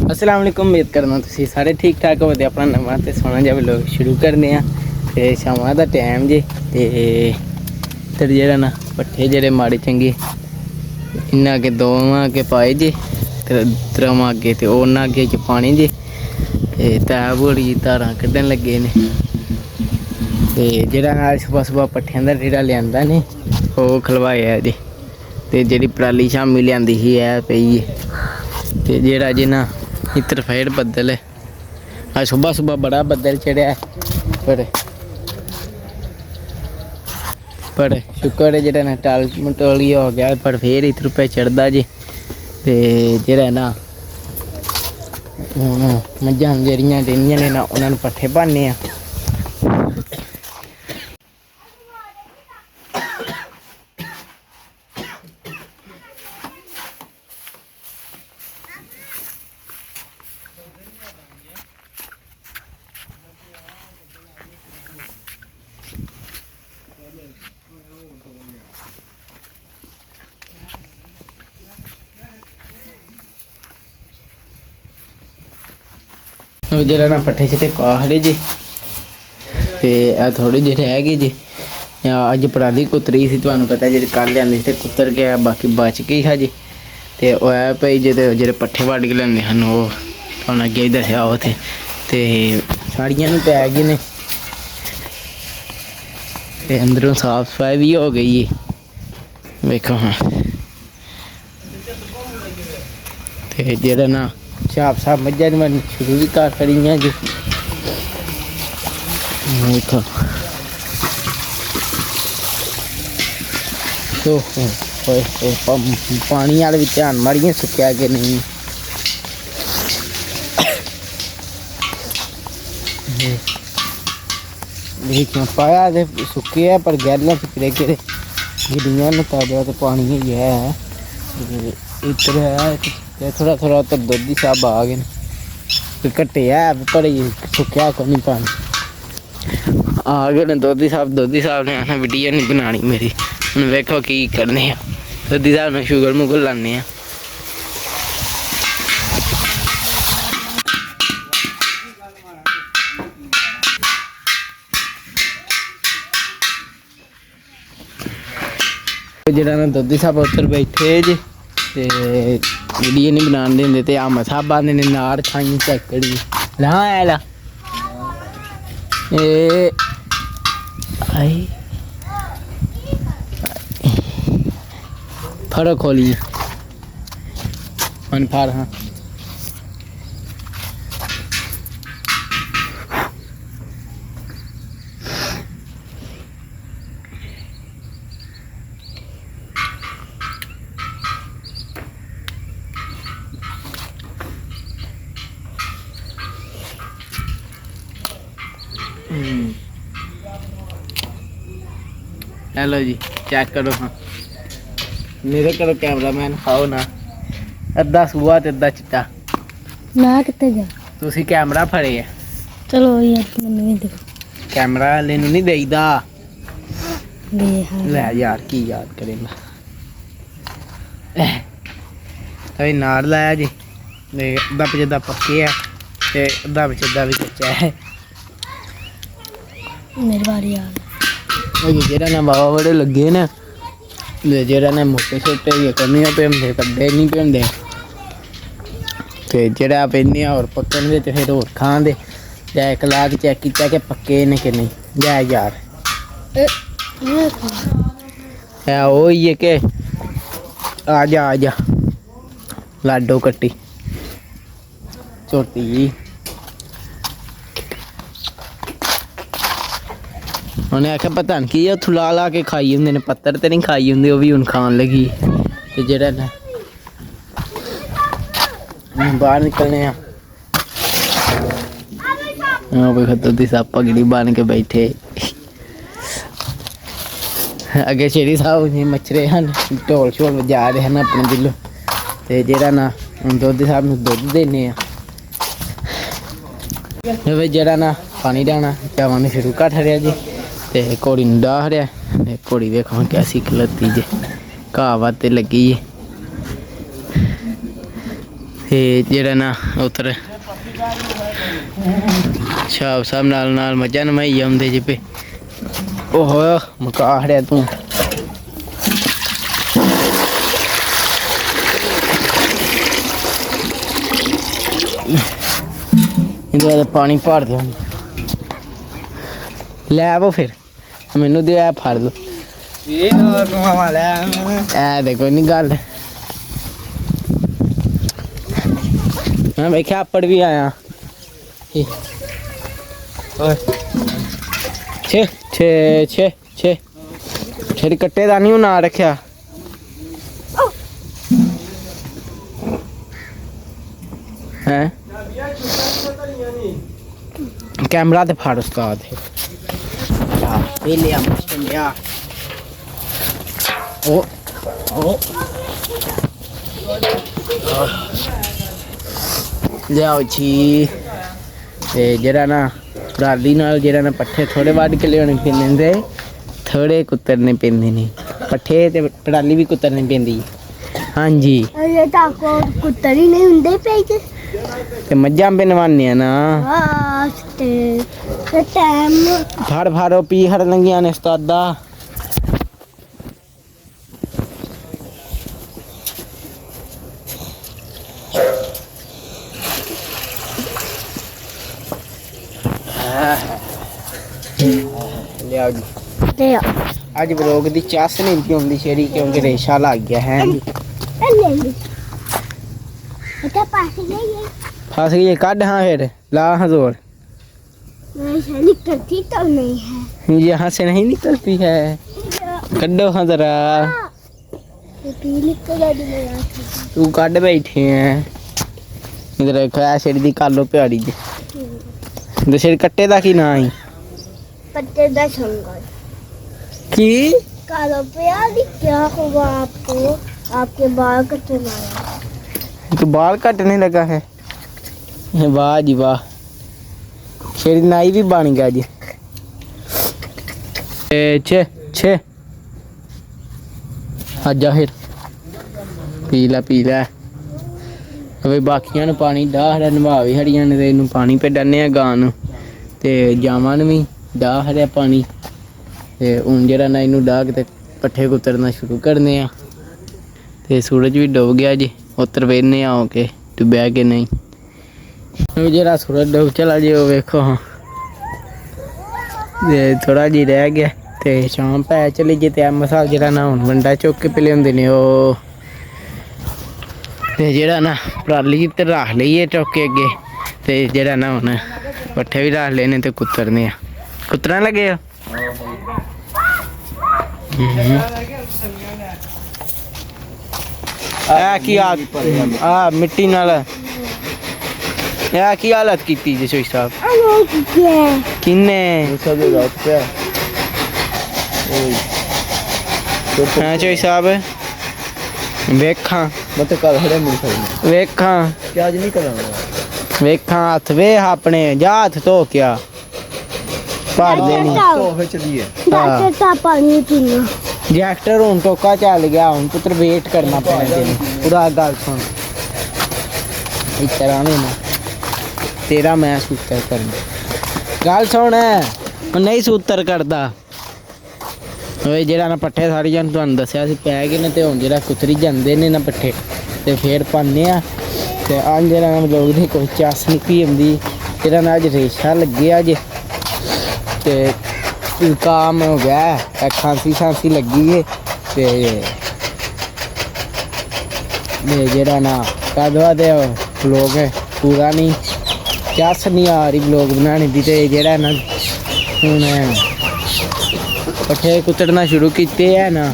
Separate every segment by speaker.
Speaker 1: अस्सलाम वालेकुम। उम्मीद करना तुसीं सारे ठीक ठाक होवो। अपना नवां ते सोहना जिहा व्लॉग शुरू करने आ। ते शामां दा टाइम जे ते इधर जेह्ड़ा ना पट्ठे जेह्ड़े माड़े चंगे इन्ना अग्गे दोवां अग्गे पाए जे ते त्रवां अग्गे ते उन्ना अग्गे च पाने जे ते तैह् बड़ी धारां कड्ढन लगे ने। ते जेह्ड़ा सुबह सुबह पट्ठें दा रेड़ा लेआंदा ने ओह् खलवाया जे ते जेह्ड़ी पराली शामीं लेआंदी ही ऐ पेई ऐ। ते जेह्ड़ा जे ना इत्तर फेड़ बद्दल है अज सुबह सुबह बड़ा बद्दल चढ़ेआ पर शुक्र है जेह्ड़ा ना टाल मटोली हो गया पर फिर इत्तर पे चढ़दा जे ते जेह्ड़ा ना हून मज्झां जेह्ड़ियां डेनियां ने ना उन्हां नूं पट्ठे पान्ने आ। जेह्ड़ा ना पट्ठे छट्ठे पा खड़े जे ते थोड़े जे रह गए जे अज पराली कुतरी सी तुहानूं पता जेह्ड़ी कल लिआंदी ते कुतर गया बाकी बच गई हा जी। ते ओह् है भाई जेह्ड़े पट्ठे वड्ढ के लेआंदे हन ओह् तुहानूं अग्गें दस्सेआ उत्थै ते साड़ियां नूं पै गए ने ते अंदरों साफ सफाई भी हो गई है वेखो हाँ। ते जेह्ड़ा ना छाप छाप मज्झां नूं शुरू भी कर छड़ियां जी वेखो। तो पानी वाले भी ध्यान मारिए सुक्या कि नहीं। पाया ते सुक्के है पर गैलन फिरे गिरे गिरियां न ताजा तो पानी ही है इधर है थोड़ा थोड़ा उधर दुद्ध ही सब आ गए घट्टे है पर सुक्या को नहीं पानी आ गए दुद्ध साहब ने आना वीडियो नहीं बनानी मेरी हूँ वेखो की करने दुद्ध साहब ने शुगर मुगर लाने जेह्ड़ा ना दुद्ध साहब उधर बैठे जे ते वीडियो नहीं बनाने देंदे ते अम्म साहब आंदे ने नार खाई चैकड़ी ला है ला आई फड़ो खोलिए मन फाड़ हाँ हेलो जी चेक करो हाँ मेरे करो कैमरा मैन खाओ ना अद्धा सूआ ते अद्धा चिट्टा
Speaker 2: मैं कितने जा
Speaker 1: तुसी कैमरा फड़े है
Speaker 2: चलो यार मैंने नहीं देखो
Speaker 1: कैमरा वाले नूं नहीं देईदा
Speaker 2: ले हाँ
Speaker 1: ले यार की याद करेगा अभी नार लाया जी अद्धा पचदा पक्के है ते अद्धा पचदा भी कच्चा है
Speaker 2: मेरी बारी आ
Speaker 1: जेह्ड़ा ना बाबा बड़े लगे ने जेह्ड़ा ना मोटे छोटे भी कमियां पेंदे कड्डे नहीं पेंदे ते जेह्ड़ा पेंदे होर पक्कन दे ते फिर होर खान दे ते इक लाख चेक कीता कि पक्के ने कि नहीं जै यार है ओह् ही है कि आ जा लाडो कट्टी झोटी उन्हें आख्या पता नहीं की उत्थू ला ला के खाई होंगे ने पत्तर तो नहीं खाई होंगे वह भी हूँ खान लगी तो जेह्ड़ा ना बाहर निकलने दुद्धी साहब पगड़ी बन के बैठे अगे शेरी साहब मच्छरे हैं ढोल शोल बजा रहे हैं अपने दिलों तो जेह्ड़ा ना दुद्धी साहब नूं दुद्ध देने जेह्ड़ा ना पानी डाना चावां शुरू कर छड़िया जी ते घोड़ी नूं डाह रहा ते घोड़ी देखो कैसी खलोती जे घाह वाते लगी है ਤੇ ਜਿਹੜਾ ਨਾ ਉੱਧਰ ਸ਼ਾਬ ਸਾਹਿਬ ਨਾਲ ਨਾਲ ਮੱਝਾਂ ਨਮਾਈ ਆਉਂਦੇ ਜੀ ਪੇ। ਓਹੋ ਮਕਾ ਹੜਿਆ ਤੂੰ। ਇਹਦੇ ਬਾਅਦ ਪਾਣੀ ਭਰ ਦਿਓ। ਲੈ ਆਵੋ ਫਿਰ ਮੈਨੂੰ ਦੇ ਆ ਫੜ ਲਓ। ਇਹ ਨਵਾਂ ਲੈ ਐ ਦੇਖੋ ਨਹੀਂ ਗੱਲ। ਮੈਂ ਵੇਖਿਆ ਆਪੜ ਵੀ ਆਇਆ। ਛੇ ਛੇ ਛੇ ਛੇ ਛੇ ਕੱਟੇ ਦਾ ਨਹੀਂ ਉਹ ਨਾ ਰੱਖਿਆ। ਹੈ कैमरा तो फाड़ उस्ताद है ओ ओ लियाओ जी ते जरा ना पराली नाल जरा ना पट्ठे थोड़े वध के लियाने पैंदे थोड़े कुतरने पैंदे ने पट्ठे ते पराली भी कुतरने पैंदी। हाँ जी
Speaker 2: ये ताको कुत्तर ही नहीं हुंदे पे
Speaker 1: ते मज्जां पे नवाने ना
Speaker 2: ते टाइम
Speaker 1: फड़ फाड़ो पी हड़ लंगिया ने उस्तादा। लियाओ जी अज ब्लॉग दी चस नहीं पींदी शेरी क्योंकि रेशा लग गया है जी। फंस गई कड। हाँ फिर ला हजोर
Speaker 2: निकलती तो नहीं है
Speaker 1: यहाँ से नहीं निकलती है। कड्डो हाँ जरा तू कड बैठे हैं इधर शेरी दी कर लो प्यारी जी। दशेर कट्टे दा की ना ही
Speaker 2: पत्ते दा संगल
Speaker 1: की
Speaker 2: कालो प्यारी क्या हुआ आपको आपके बाल कटने आया।
Speaker 1: तो बाल कटने लगा है। वाह जी वाह शेरी नाई भी बन गया जी। छे छे आजा फिर पी ला अबे बाकियां पानी डाह नवा भी हड़ियां ने इनू पानी पे डाने गां नू ते जावां नू भी डाह हड़िया पानी ते हुण जरा ना इनू डाह के पट्ठे कुतरना शुरू करने आ। ते सूरज भी डुब गया जी उतर वेने आओ के डुबया के नहीं। जरा सूरज डुब चला जी वेखो। हाँ थोड़ा जी रह गया ते शाम पै चली जी ते मसाल जरा ना हुण बंडा चुक के पिले होंदे ने ओ ते जरा ना पराली ते रख लईए चुक के अगे ते जरा ना हुण पट्ठे भी रख लेने ते कुतरने आ। कुतरन लगे हो की आ मिट्टी नाल की हालत की जी सोई साहब किन्ने हाँ चोई साहब वेखा वेखा वेखा हथ वे अपने जा हथ धो क्या भर देनी
Speaker 2: पानी पीना
Speaker 1: जैक्टर हूँ टोका चल गया हूँ पुत्र वेट करना पैना तेन पूरा गल सुन इतना ना तेरा मैं सूतर करना गल सुन नहीं सूतर करता जरा ना पट्ठे सारे जन तुहानू दस्सिया सी पै गए ने ते हुण जरा कुतरी जांदे ने ना पट्ठे ते फिर पाने आ ते अज जरा ना लोग दी कोई चस निकली आंदी जरा ना अज रेशा लगे अज ते काम हो गया खांसी खांसी लगी है ते जरा ना कदवा दे ब्लॉग पूरा नहीं चस नहीं आ रही ब्लॉग बनाने की ते जरा ना हूँ पट्ठे कुतरना शुरू किए है ना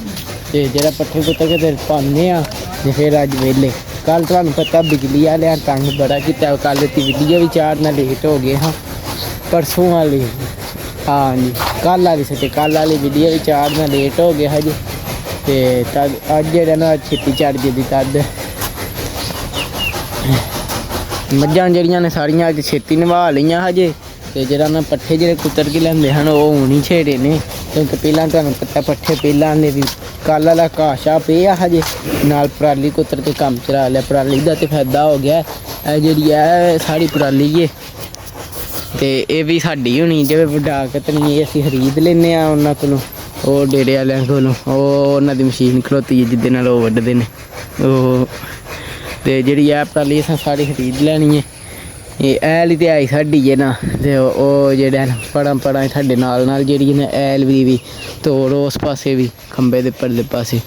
Speaker 1: ते जरा पट्ठे कुतर के फिर पाने आ ते फिर अज वेले कल तुहानू पता बिजली वाले तंग बड़ा किया कल वीडियो भी चाड़ना लेट हो गए हाँ परसों वाली हाँ जी कल वाली सच्चे कल वाली वीडियो भी चाड़ना लेट हो गया हज ते तद अज जरा ना छेती चढ़ गई तद मझां जड़ियां ने सारियां अज छेती नवा लियां हजे ते जरा ना पट्ठे जेह्ड़े कुतर के लैंदे हैं वो हूँ ही छेड़े ने क्योंकि पहला तुहानू पता पट्ठे पहला आंदे भी ਕੱਲ੍ਹ ਵਾਲਾ ਘਾਹ ਪਿਆ ਹਜੇ ਨਾਲ ਪਰਾਲੀ ਕੁੱਤਰ ਕੇ ਕੰਮ ਚਲਾ ਲਿਆ। ਪਰਾਲੀ ਦਾ ਤੇ ਫਾਇਦਾ ਹੋ ਗਿਆ। ਇਹ ਜਿਹੜੀ ਹੈ ਸਾਰੀ ਪਰਾਲੀ ਹੈ ਤੇ ਇਹ ਵੀ ਸਾਡੀ ਹੋਣੀ ਜਿਵੇਂ ਵਡਾ ਕਤਨੀ ਅਸੀਂ ਖਰੀਦ ਲੈਂਦੇ ਹਾਂ ਉਹਨਾਂ ਕੋਲੋਂ, ਉਹ ਡੇਰੇ ਵਾਲਿਆਂ ਕੋਲੋਂ। ਉਹ ਉਹਨਾਂ ਦੀ ਮਸ਼ੀਨ ਖਲੋਤੀ ਹੈ ਜਿਹਦੇ ਨਾਲ ਉਹ ਵੱਢਦੇ ਨੇ ਉਹ। ਤੇ ਜਿਹੜੀ ਇਹ ਪਰਾਲੀ ਅਸੀਂ ਸਾਰੀ ਖਰੀਦ ਲੈਣੀ ਹੈ। ਇਹ ਐਲ ਤੇ ਆਈ ਸਾਡੀ ਹੈ ਨਾ, ਤੇ ਉਹ ਜਿਹੜਾ ਪੜਾਂ ਸਾਡੇ ਨਾਲ ਜਿਹੜੀ ਨੇ ਐਲ ਵੀ ਤੋੜ ਉਸ ਪਾਸੇ ਵੀ ਖੰਬੇ ਦੇ ਪਰਲੇ ਪਾਸੇ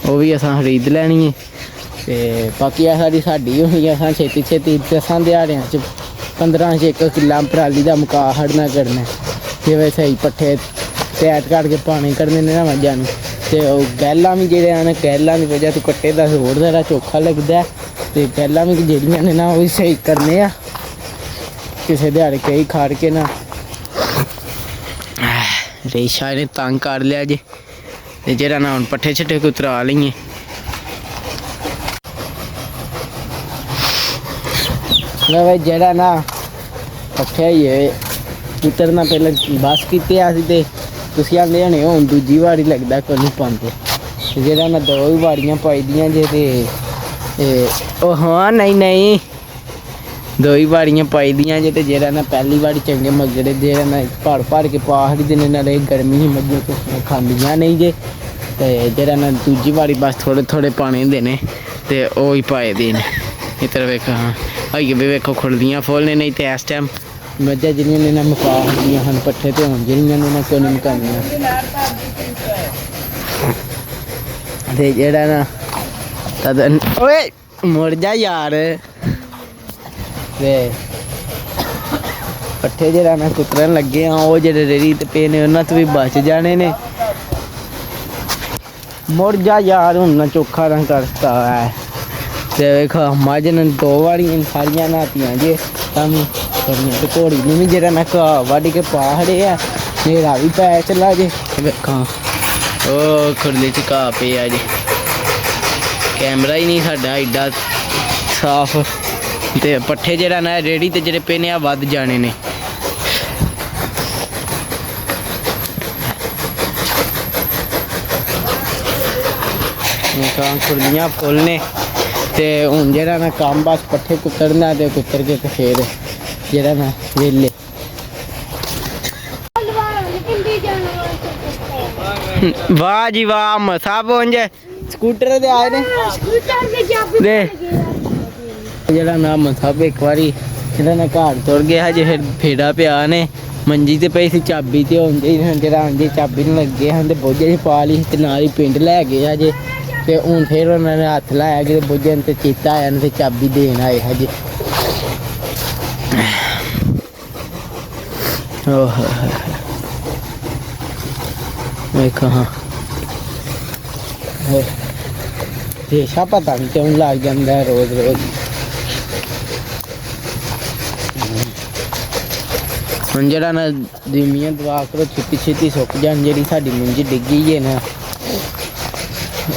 Speaker 1: ਉਹ ਵੀ ਅਸਾਂ ਖਰੀਦ ਲੈਣੀ ਹੈ। ਤੇ ਬਾਕੀ ਇਹ ਸਾਡੀ ਹੋਈ ਅਸਾਂ ਛੇਤੀ 10 ਦਿਹਾੜਿਆਂ 'ਚ 15 'ਚ 1 ਕਿੱਲਾ ਪਰਾਲੀ ਦਾ ਮੁਕਾ ਹੜਨਾ ਕਰਨਾ। ਜਿਵੇਂ ਸਹੀ ਪੱਠੇ ਤਿਆਰ ਕਰਕੇ ਪਾਣੀ ਕੱਢਦੇ ਨੇ ਨਾ ਮੱਝਾਂ ਨੂੰ। ਤੇ ਉਹ ਗੈਲਾਂ ਵੀ ਜਿਹੜੇ ਹਨ, ਗੈਲਾਂ ਦੀ ਵਜ੍ਹਾ ਤੋਂ ਕੱਟੇ ਦਾ ਹੋਰ ਜ਼ਿਆਦਾ ਚੋਖਾ ਲੱਗਦਾ। ਤੇ ਗੈਲਾਂ ਵੀ ਜਿਹੜੀਆਂ ਨੇ ਨਾ ਉਹ ਵੀ ਸਹੀ ਕਰਨੇ ਆ ਕਿਸੇ ਦਿਹਾੜੇ ਕਈ ਖਾੜ ਕੇ ਨਾ। ਰੇਸ਼ਾ ਇਹਨੇ ਤੰਗ ਕਰ ਲਿਆ ਜੀ। ਤੇ ਜਿਹੜਾ ਨਾ ਹੁਣ ਪੱਠੇ ਛੱਠੇ ਕੋ ਉਤਰਾ ਲਈਏ। ਨਾ ਜਿਹੜਾ ਨਾ ਪੱਠੇ ਹੀ ਉਤਰਨਾ ਪਹਿਲਾਂ ਬਸ ਕੀਤੇ ਆ ਸੀ ਤੇ ਤੁਸੀਂ ਆਂਦੇ ਹੋਣੇ ਹੁਣ ਦੂਜੀ ਵਾਰੀ ਲੱਗਦਾ ਕੋਈ ਨਹੀਂ ਪਾਉਂਦੇ। ਤੇ ਜਿਹੜਾ ਨਾ 2 ਵਾਰੀਆਂ ਪਾਈਦੀਆਂ ਜੇ ਤੇ ਉਹ ਹਾਂ ਨਹੀਂ 2 ਵਾਰੀਆਂ ਪਾਈਦੀਆਂ ਜੇ। ਤੇ ਜਿਹੜਾ ਨਾ ਪਹਿਲੀ ਵਾਰੀ ਚੰਗੇ ਮਗਰੇ ਜਿਹੜਾ ਨਾ ਭਰ ਕੇ ਪਾ ਹੜਦੇ ਨੇ ਨਾਲੇ ਗਰਮੀ ਹੀ ਮੱਝਾਂ ਤੋਂ ਖਾਂਦੀਆਂ ਨਹੀਂ ਜੇ। ਤੇ ਜਿਹੜਾ ਨਾ ਦੂਜੀ ਵਾਰੀ ਬਸ ਥੋੜੇ ਪਾਣੀ ਦੇ ਨੇ ਤੇ ਉਹ ਹੀ ਪਾਏ ਦੇ ਨੇ। ਇੱਧਰ ਵੇਖੋ ਹਾਂ ਆਈਏ ਵੀ ਵੇਖੋ ਖੁੱਲਦੀਆਂ ਫੁੱਲ ਨੇ। ਨਹੀਂ ਤੇ ਇਸ ਟਾਈਮ ਮੱਝਾਂ ਜਿਹੜੀਆਂ ਨੇ ਨਾ ਮੁਕਾ ਹੁੰਦੀਆਂ ਹਨ ਪੱਠੇ ਤੇ ਹੁਣ ਜਿਹੜੀਆਂ ਨੇ ਨਾ ਕਿਉਂ ਨਹੀਂ ਮੁਕਾਉਂਦੀਆਂ। ਤੇ ਜਿਹੜਾ ਨਾ ਤਦ ਓਏ ਮੁੜ ਜਾ ਯਾਰ। ਤੇ ਪੱਠੇ ਜਿਹੜਾ ਨਾ ਕੁਤਰਨ ਲੱਗੇ ਆ ਉਹ ਜਿਹੜੇ ਰੇੜੀ ਤੇ ਪਏ ਨੇ ਉਹਨਾਂ ਤੋਂ ਵੀ ਬਚ ਜਾਣੇ ਨੇ। ਮੁੜ ਜਾ ਯਾਰ ਹੁਣ ਨਾ ਚੋਖਾ ਰੰਗ ਕਰਤਾ ਹੈ। ਤੇ ਵੇਖੋ ਮੱਝ ਨੇ 2 ਵਾਰੀਆਂ ਸਾਰੀਆਂ ਨਹਾਤੀਆਂ ਜੇ ਤਾਂ ਵੀ ਕਰੀਆਂ। ਤੇ ਘੋੜੀ ਨੂੰ ਵੀ ਜਿਹੜਾ ਨਾ ਘਾਹ ਵੱਢ ਕੇ ਪਾ ਹੜੇ ਆ। ਹਨੇਰਾ ਵੀ ਪੈ ਚੱਲਾ ਜੇ। ਵੇਖਾਂ ਉਹ ਖੁਰਲੀ 'ਚ ਘਾਹ ਪਿਆ ਜੇ। ਕੈਮਰਾ ਹੀ ਨਹੀਂ ਸਾਡਾ ਐਡਾ ਸਾਫ। ਤੇ ਪੱਠੇ ਜਿਹੜਾ ਨਾ ਰੇੜੀ ਤੇ ਜਿਹੜੇ ਪਏ ਨੇ ਆ ਵੱਧ ਜਾਣੇ ਨੇ। ਖੁਰਲੀਆਂ ਫੁੱਲ ਨੇ। ਤੇ ਹੁਣ ਜਿਹੜਾ ਨਾ ਕੰਮ ਬਸ ਪੱਠੇ ਕੁਤਰਨਾ ਤੇ ਕੁਤਰ ਕੇ ਤੇ ਫੇਰ ਜਿਹੜਾ ਨਾ ਵੇਲੇ। ਵਾਹ ਜੀ ਵਾਹ ਸਭ ਉਂਝ ਸਕੂਟਰ ਤੇ ਆਏ ਨੇ ਦੇ। ਜਿਹੜਾ ਨਾ ਸਭ ਇੱਕ ਵਾਰੀ ਜਿਹੜਾ ਨਾ ਘਰ ਤੁਰ ਗਿਆ ਹਜੇ ਫਿਰ ਫੇੜਾ ਪਿਆ ਨੇ। ਮੰਜੀ ਤੇ ਪਈ ਸੀ ਚਾਬੀ ਤੇ ਹੁੰਦੇ ਜਿਹੜਾ ਹੁੰਦੇ ਚਾਬੀ ਨੂੰ ਲੱਗੇ ਹਨ ਤੇ ਬੋਝੇ 'ਚ ਪਾ ਲਈ ਤੇ ਨਾਲ ਹੀ ਪਿੰਡ ਲੈ ਗਏ ਹਜੇ। ਤੇ ਹੁਣ ਫਿਰ ਉਹਨਾਂ ਨੇ ਹੱਥ ਲਾਇਆ ਕਿ ਬੋਝੇ ਤੇ ਚੇਤਾ ਆਇਆ ਤੇ ਚਾਬੀ ਦੇਣ ਆਏ ਹਜੇ। ਵੇਖੋ ਹਾਂ ਰੇਸ਼ਾ ਪਤਾ ਨਹੀਂ ਕਿਉਂ ਲੱਗ ਜਾਂਦਾ ਰੋਜ਼। ਹੁਣ ਜਿਹੜਾ ਨਾ ਦੀਮੀਆਂ ਦਵਾ ਕਰੋ ਛੇਤੀ ਸੁੱਕ ਜਾਣ। ਜਿਹੜੀ ਸਾਡੀ ਮੁੰਜੀ ਡਿੱਗੀ ਹੈ ਨਾ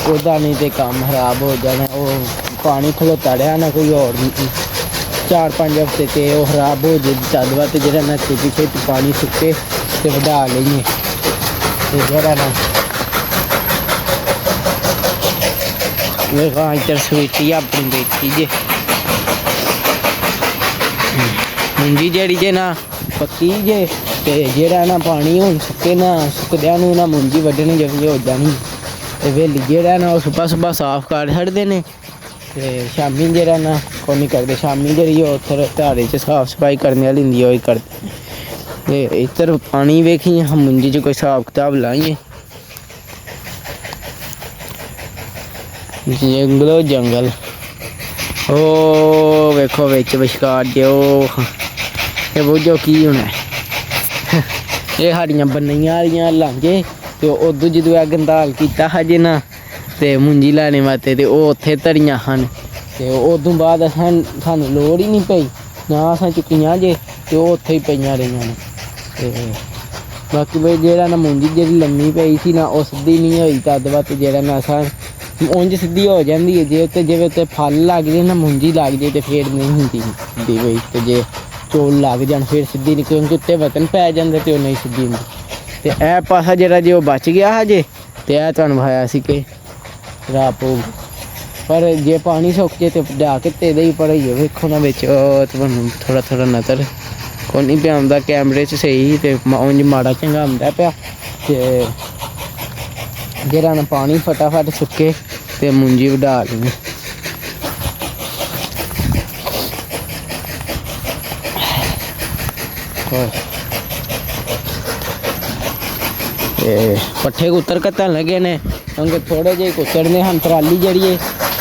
Speaker 1: ਉਹਦਾ ਨਹੀਂ ਤੇ ਕੰਮ ਖਰਾਬ ਹੋ ਜਾਣਾ। ਉਹ ਪਾਣੀ ਖਲੋਤਾ ਰਿਹਾ ਨਾ ਕੋਈ ਹੋਰ 4-5 ਹਫ਼ਤੇ ਤੇ ਉਹ ਖਰਾਬ ਹੋ ਜੇ ਤਦਵਾ। ਤੇ ਜਿਹੜਾ ਨਾ ਛੇਤੀ ਪਾਣੀ ਸੁੱਕੇ ਤੇ ਵਧਾ ਲਈਏ। ਤੇ ਜਿਹੜਾ ਨਾ ਵੇਖਾਂ ਇੱਧਰ ਸਵੀਟੀ ਆਪਣੀ ਬੇਟੀ ਜੇ। ਮੁੰਜੀ ਜਿਹੜੀ ਜੇ ਨਾ ਪੱਕੀ ਜੇ। ਤੇ ਜਿਹੜਾ ਨਾ ਪਾਣੀ ਹੁਣ ਸੁੱਕੇ ਨਾ ਸੁੱਕਦਿਆਂ ਨੂੰ ਨਾ ਮੁੰਜੀ ਵੱਢਣੀ ਜਲਦੀ ਹੋ ਜਾਣੀ। ਤੇ ਵੇਲੀ ਜਿਹੜਾ ਨਾ ਉਹ ਸੁਬਹ ਸਾਫ਼ ਕਰ ਛੱਡਦੇ ਨੇ। ਤੇ ਸ਼ਾਮੀ ਜਿਹੜਾ ਨਾ ਕੋਈ ਨਹੀਂ ਕਰਦੇ। ਸ਼ਾਮੀ ਜਿਹੜੀ ਉਹ ਉੱਥੇ ਧਾਰੇ 'ਚ ਸਾਫ਼ ਸਫਾਈ ਕਰਨ ਵਾਲੀ ਹੁੰਦੀ ਉਹ ਹੀ ਕਰਦੇ। ਤੇ ਇੱਧਰ ਪਾਣੀ ਵੇਖੀਏ ਮੁੰਜੀ 'ਚ ਕੋਈ ਹਿਸਾਬ ਕਿਤਾਬ ਲਾਈਏ। ਜੰਗਲ ਉਹ ਵੇਖੋ ਵਿੱਚ ਵਿਚਕਾਰ ਜੇ ਉਹ ਇਹ ਬੁੱਝੋ ਕੀ ਹੋਣਾ। ਇਹ ਸਾਡੀਆਂ ਬੰਨਈਆਂ ਵਾਲੀਆਂ ਲਾਂਘੇ। ਤੇ ਉਦੋਂ ਜਦੋਂ ਇਹ ਗੰਦਾਲ ਕੀਤਾ ਹਜੇ ਨਾ ਤੇ ਮੁੰਜੀ ਲੈਣੇ ਵਾਸਤੇ ਤੇ ਉਹ ਉੱਥੇ ਧਰੀਆਂ ਹਨ। ਤੇ ਉਦੋਂ ਬਾਅਦ ਸਾਨੂੰ ਲੋੜ ਹੀ ਨਹੀਂ ਪਈ ਨਾ ਅਸਾਂ ਚੁੱਕੀਆਂ ਜੇ। ਤੇ ਉਹ ਉੱਥੇ ਹੀ ਪਈਆਂ ਰਹੀਆਂ ਨੇ। ਤੇ ਬਾਕੀ ਬਈ ਜਿਹੜਾ ਨਾ ਮੁੰਜੀ ਜਿਹੜੀ ਲੰਮੀ ਪਈ ਸੀ ਨਾ ਉਹ ਸਿੱਧੀ ਨਹੀਂ ਹੋਈ ਤਦ ਬਾਅਦ ਜਿਹੜਾ ਨਾ ਅਸਾਂ ਉਂਝ ਸਿੱਧੀ ਹੋ ਜਾਂਦੀ ਹੈ। ਜੇ ਉੱਤੇ ਜਿਵੇਂ ਉੱਤੇ ਫਲ ਲੱਗ ਜੇ ਨਾ ਮੁੰਜੀ ਲੱਗ ਜੇ ਤੇ ਫੇਰ ਨਹੀਂ ਹੁੰਦੀ ਬਈ। ਤੇ ਜੇ ਚੋਲ ਲੱਗ ਜਾਣ ਫਿਰ ਸਿੱਧੀ ਨਹੀਂ ਕਿਉਂਕਿ ਉੱਤੇ ਵਤਨ ਪੈ ਜਾਂਦੇ ਤੇ ਉਹ ਨਹੀਂ ਸਿੱਧੀ ਹੁੰਦੀ। ਤੇ ਇਹ ਪਾਸਾ ਜਿਹੜਾ ਜੇ ਉਹ ਬਚ ਗਿਆ ਹਜੇ ਤੇ ਇਹ ਤੁਹਾਨੂੰ ਵਿਖਾਇਆ ਸੀ ਕਿ ਰਾਤ ਪਊ, ਪਰ ਜੇ ਪਾਣੀ ਸੁੱਕ ਜੇ ਤੇ ਡਾ ਕੇ ਤੇਦੇ ਹੀ ਭਰਾਈਏ। ਵੇਖੋ ਨਾ ਵਿੱਚ ਉਹ ਤੁਹਾਨੂੰ ਥੋੜਾ ਥੋੜਾ ਨਜ਼ਰ ਕੋਈ ਨਹੀਂ ਪਿਆ ਆਉਂਦਾ ਕੈਮਰੇ 'ਚ ਸਹੀ, ਤੇ ਉਂਝ ਮਾੜਾ ਚੰਗਾ ਹੁੰਦਾ ਪਿਆ। ਤੇ ਜਿਹੜਾ ਨਾ ਪਾਣੀ ਫਟਾਫਟ ਸੁੱਕੇ ਤੇ ਮੁੰਜੀ ਵਢਾ ਲੈਣੀ। ਤੇ ਪੱਠੇ ਕੁੱਤਰ ਕੱਤਣ ਲੱਗੇ ਨੇ ਕਿਉਂਕਿ ਥੋੜੇ ਜਿਹੇ ਕੁੱਤਰਨੇ ਹਨ। ਟਰਾਲੀ ਜਿਹੜੀ ਹੈ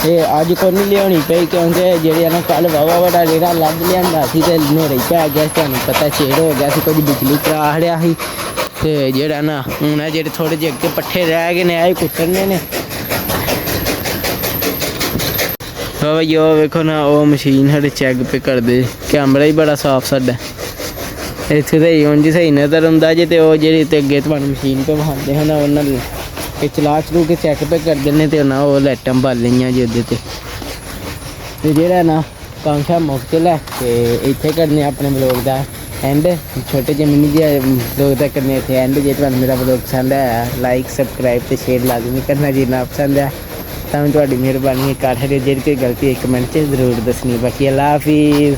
Speaker 1: ਇਹ ਅੱਜ ਕੋਈ ਨਹੀਂ ਲਿਆਉਣੀ ਪਈ ਕਿਉਂਕਿ ਜਿਹੜੇ ਨਾ ਕੱਲ੍ਹ ਵਾਵਾ ਵੱਡਾ ਜਿਹੜਾ ਲੱਗ ਲਿਆਂਦਾ ਸੀ ਤੇ ਹਨੇਰੇ 'ਚ ਆ ਗਿਆ, ਤੁਹਾਨੂੰ ਪਤਾ ਛੇੜ ਹੋ ਗਿਆ ਸੀ, ਕੁਝ ਬਿਜਲੀ ਕਰਾ ਹੜਿਆ ਸੀ। ਤੇ ਜਿਹੜਾ ਨਾ ਹੁਣ ਇਹ ਜਿਹੜੇ ਥੋੜੇ ਜਿਹੇ ਅੱਗੇ ਪੱਠੇ ਰਹਿ ਗਏ ਨੇ ਇਹ ਕੁੱਤਰਨੇ ਨੇ। ਬਈ ਉਹ ਵੇਖੋ ਨਾ ਉਹ ਮਸ਼ੀਨ ਸਾਡੇ ਚੈੱਕ ਪੇ ਕਰਦੇ, ਕੈਮਰਾ ਹੀ ਬੜਾ ਸਾਫ਼ ਸਾਡਾ ਇੱਥੇ ਤਾਂ ਉਂਝ ਸਹੀ ਨਜ਼ਰ ਆਉਂਦਾ ਜੇ। ਤੇ ਉਹ ਜਿਹੜੀ ਤੇ ਅੱਗੇ ਤੁਹਾਨੂੰ ਮਸ਼ੀਨ 'ਤੇ ਵਿਖਾਉਂਦੇ ਹਨ ਉਹਨਾਂ ਇਹ ਚਲਾ ਚਲੂ ਕੇ ਚੈੱਕ ਪੇ ਕਰਦੇ ਨੇ ਤੇ ਉਹਨਾਂ ਉਹ ਲਾਈਟਾਂ ਬਲ ਲਈਆਂ ਜੀ ਉਹਦੇ 'ਤੇ। ਤੇ ਜਿਹੜਾ ਨਾ ਕੰਮ ਸ਼ਾਮ ਮੁੱਕ ਚਲਾ ਤੇ ਇੱਥੇ ਕਰਨੇ ਆਪਣੇ ਬਲੌਗ ਦਾ ਐਂਡ। ਛੋਟੇ ਜਿਹੇ ਮਿੰਨੀ ਜਿਹੇ ਬਲੌਗ ਦਾ ਕਰਨੇ ਇੱਥੇ ਐਂਡ। ਜੇ ਤੁਹਾਨੂੰ ਮੇਰਾ ਬਲੌਗ ਪਸੰਦ ਆਇਆ ਲਾਈਕ ਸਬਸਕ੍ਰਾਈਬ ਤੇ ਸ਼ੇਅਰ ਲਾਜ਼ਮੀ ਕਰਨਾ, ਜੇ ਨਾ ਪਸੰਦ ਆ ਤਾਂ ਤੁਹਾਡੀ ਮਿਹਰਬਾਨੀ ਕਰ ਰਹੇ, ਜਿਹੜੀ ਕੋਈ ਗਲਤੀ ਇੱਕ ਕਮੈਂਟ 'ਚ ਜ਼ਰੂਰ ਦੱਸਣੀ। ਬਾਕੀ ਅੱਲਾ ਹਾਫਿਜ਼।